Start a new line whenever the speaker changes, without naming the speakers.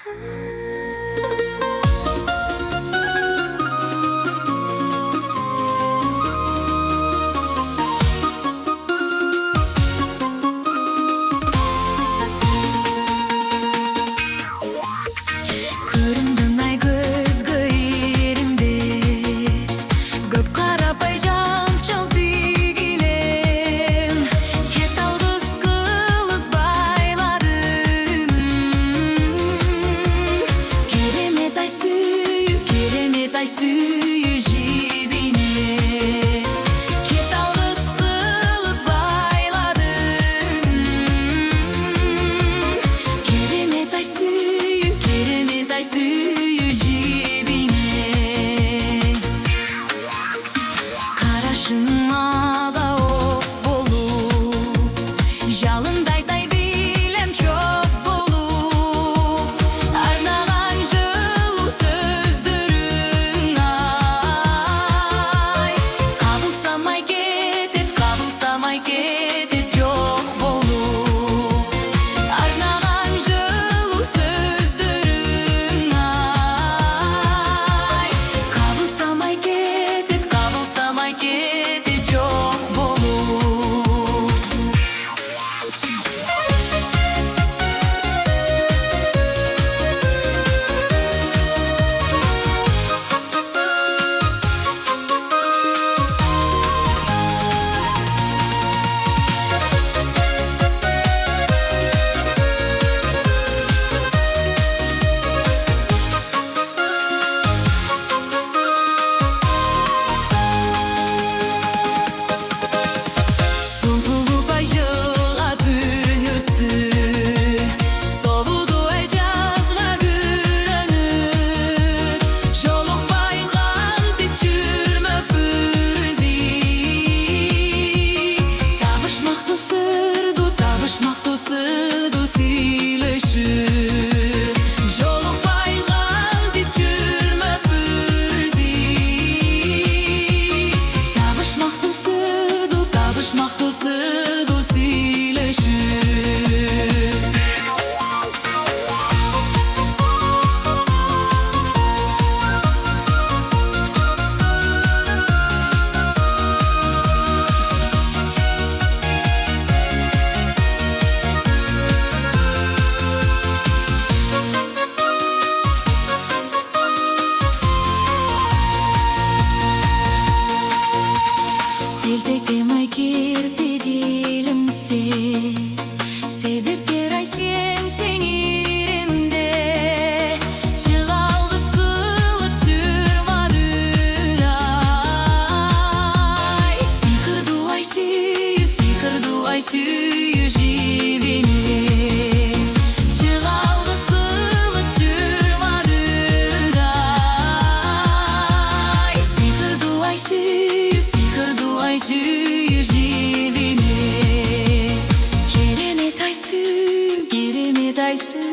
Көріндің ай көзгі ерімде, көп қарапай жамчыл тигілем, кет алғыс қылып байладым. Керемет ай сүйі жебіне, кет алғыс қылып байладым. Керемет ай сүйі жебіне, қарашыңмаға оқ болып, жалындай билем жоқ болып, арнаған жылу сөздерің ай, қабылсамай кетет жоқ болып, арнаған жылу сөздерің ай, қабылсамай кетет жоқ болып. Сұлулық ай жылға күн өтті, солуды ай жазға көрініп, жолықпай қантып жүрмөппүз ей. Табышмақты сырду сүйлөшүп, жолықпай қантып жүрмөппүз ей. Табышмақты сырду сүйлөшүп. Селтектем ай керте делімсе, себептер ай сен еремде, жылалғыз қылып жүрмадың ай. Сиқырды ай сүйі жебеме, жылалғыз қылып жүрмадың ай. Сиқырды ай сүйі жебеме, керемет ай сүйі